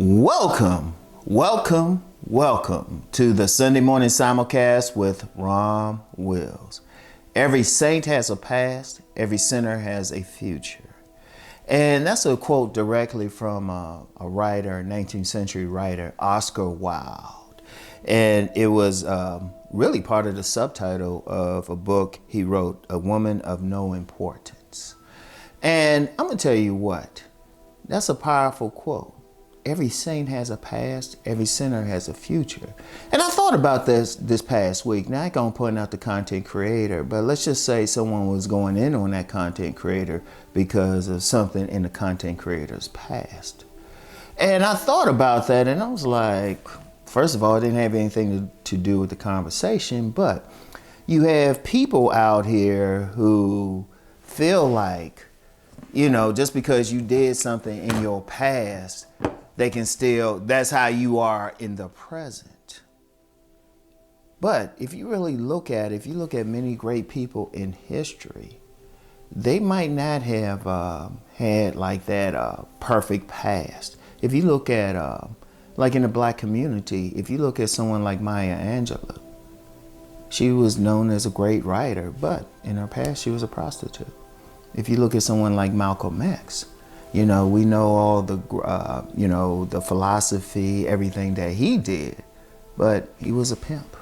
Welcome to the Sunday morning simulcast with Rom Wills. Every saint has a past, every sinner has a future. And that's a quote directly from a writer, 19th century writer, Oscar Wilde. And it was really part of the subtitle of a book he wrote, A Woman of No Importance. And I'm going to tell you what, that's a powerful quote. Every saint has a past, every sinner has a future. And I thought about this past week. Now I ain't gonna point out the content creator, but let's just say someone was going in on that content creator because of something in the content creator's past. And I thought about that and I was like, first of all, it didn't have anything to do with the conversation, but you have people out here who feel like, you know, just because you did something in your past, they can still, that's how you are in the present. But if you really look at it, if you look at many great people in history, they might not have had like that perfect past. If you look at, like in the black community, if you look at someone like Maya Angelou, she was known as a great writer, but in her past she was a prostitute. If you look at someone like Malcolm X, you know, we know all the, the philosophy, everything that he did, but he was a pimp.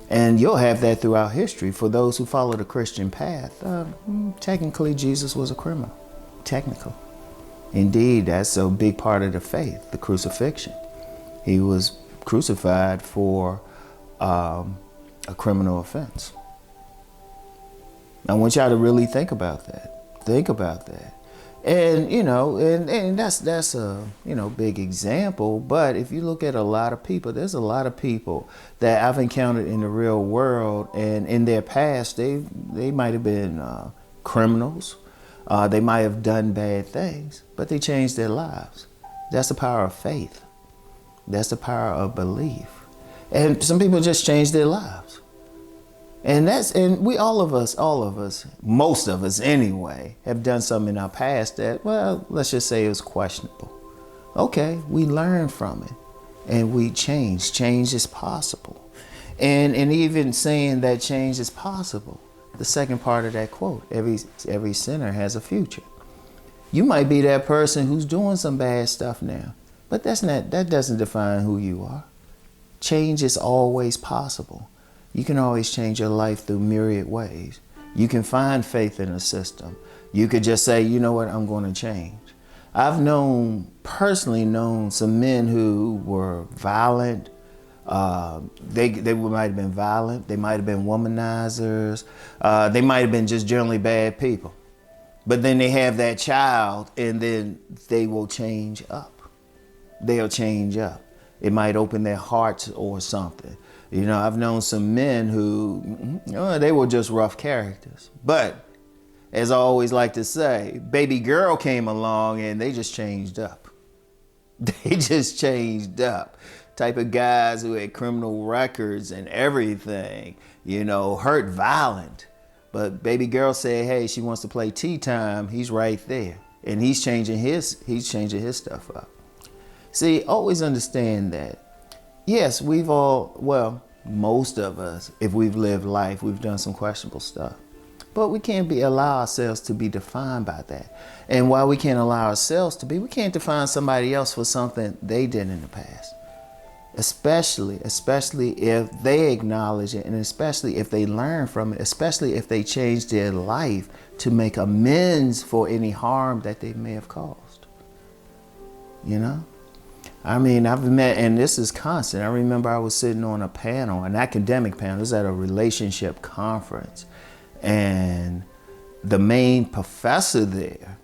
And you'll have that throughout history. For those who follow the Christian path, technically Jesus was a criminal, technically. Indeed, that's a big part of the faith, the crucifixion. He was crucified for a criminal offense. I want y'all to really think about that. Think about that. And, you know, and that's a, big example. But if you look at a lot of people, there's a lot of people that I've encountered in the real world, and in their past, they might have been criminals. They might have done bad things, but they changed their lives. That's the power of faith. That's the power of belief. And some people just changed their lives. And we, all of us, most of us anyway, have done something in our past that, well, let's just say it was questionable. Okay, we learn from it and we change. Change is possible. And even saying that change is possible, the second part of that quote, every sinner has a future. You might be that person who's doing some bad stuff now, but that doesn't define who you are. Change is always possible. You can always change your life through myriad ways. You can find faith in a system. You could just say, you know what, I'm going to change. I've personally known some men who were violent. They might have been violent. They might have been womanizers. They might have been just generally bad people. But then they have that child and then they will change up. They'll change up. It might open their hearts or something. You know, I've known some men who, they were just rough characters. But as I always like to say, baby girl came along and they just changed up. They just changed up. Type of guys who had criminal records and everything, hurt violent. But baby girl said, hey, she wants to play tea time. He's right there. And he's changing his stuff up. See, always understand that. Yes, most of us, if we've lived life, we've done some questionable stuff. But we can't allow ourselves to be defined by that. And while we can't allow ourselves to be, we can't define somebody else for something they did in the past. Especially if they acknowledge it, and especially if they learn from it, especially if they change their life to make amends for any harm that they may have caused. I mean, I've met, and this is constant. I remember I was sitting on a panel, an academic panel. It was at a relationship conference. And the main professor there,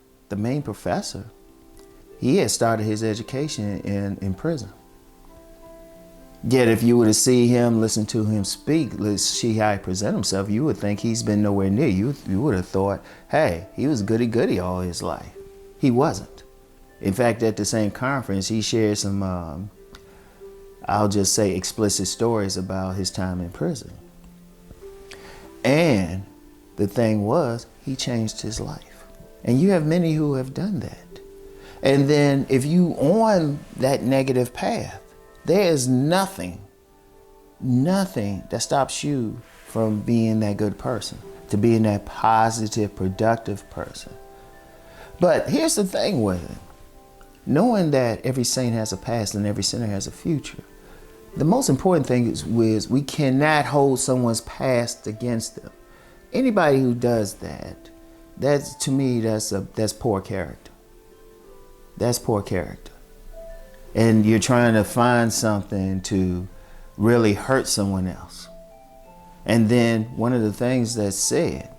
he had started his education in prison. Yet if you were to see him, listen to him speak, see how he present himself, you would think he's been nowhere near. You would have thought, hey, he was goody-goody all his life. He wasn't. In fact, at the same conference, he shared some, I'll just say, explicit stories about his time in prison. And the thing was, he changed his life. And you have many who have done that. And then if you on that negative path, there is nothing that stops you from being that good person, to being that positive, productive person. But here's the thing with it. Knowing that every saint has a past and every sinner has a future, the most important thing is we cannot hold someone's past against them. Anybody who does that, to me, that's poor character. That's poor character. And you're trying to find something to really hurt someone else. And then one of the things that's said,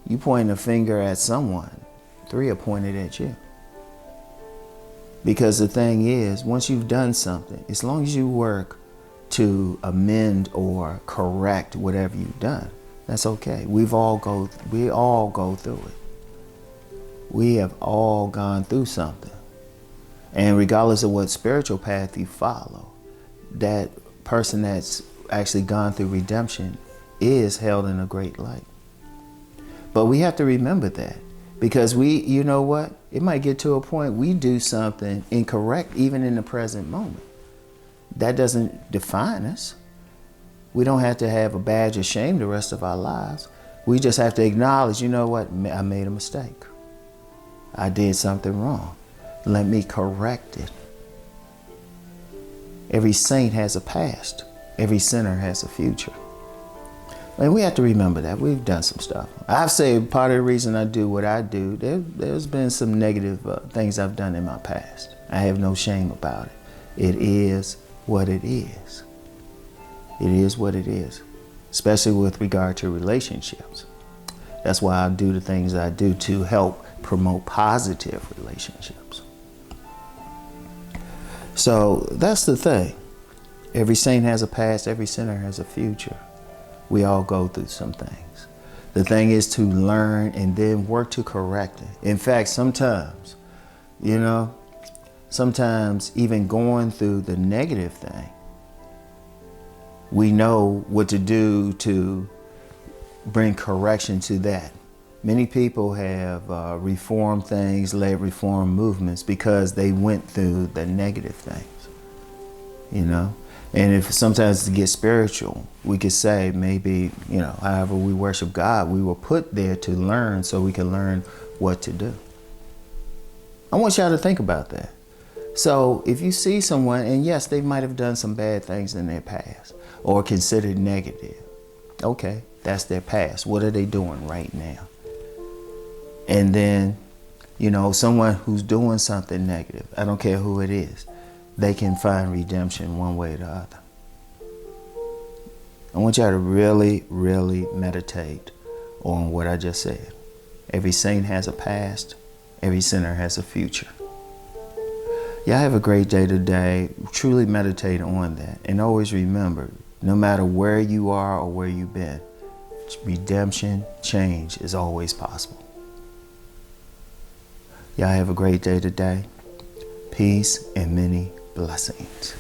you point a finger at someone, 3 are pointed at you. Because the thing is, once you've done something, as long as you work to amend or correct whatever you've done, that's okay. We all go through it. We have all gone through something. And regardless of what spiritual path you follow, that person that's actually gone through redemption is held in a great light. But we have to remember that, because you know what? It might get to a point we do something incorrect even in the present moment. That doesn't define us. We don't have to have a badge of shame the rest of our lives. We just have to acknowledge, you know what? I made a mistake. I did something wrong. Let me correct it. Every saint has a past. Every sinner has a future. And we have to remember that. We've done some stuff. I've said part of the reason I do what I do, there's been some negative things I've done in my past. I have no shame about it. It is what it is. It is what it is, especially with regard to relationships. That's why I do the things I do to help promote positive relationships. So that's the thing. Every saint has a past, every sinner has a future. We all go through some things. The thing is to learn and then work to correct it. In fact, sometimes even going through the negative thing, we know what to do to bring correction to that. Many people have reformed things, led reform movements because they went through the negative things, And if sometimes to get spiritual, we could say maybe, however we worship God, we were put there to learn so we can learn what to do. I want y'all to think about that. So if you see someone, and yes, they might have done some bad things in their past or considered negative. Okay, that's their past. What are they doing right now? And then, someone who's doing something negative, I don't care who it is, they can find redemption one way or the other. I want y'all to really, really meditate on what I just said. Every saint has a past. Every sinner has a future. Y'all have a great day today. Truly meditate on that. And always remember, no matter where you are or where you've been, redemption, change is always possible. Y'all have a great day today. Peace and many blessings.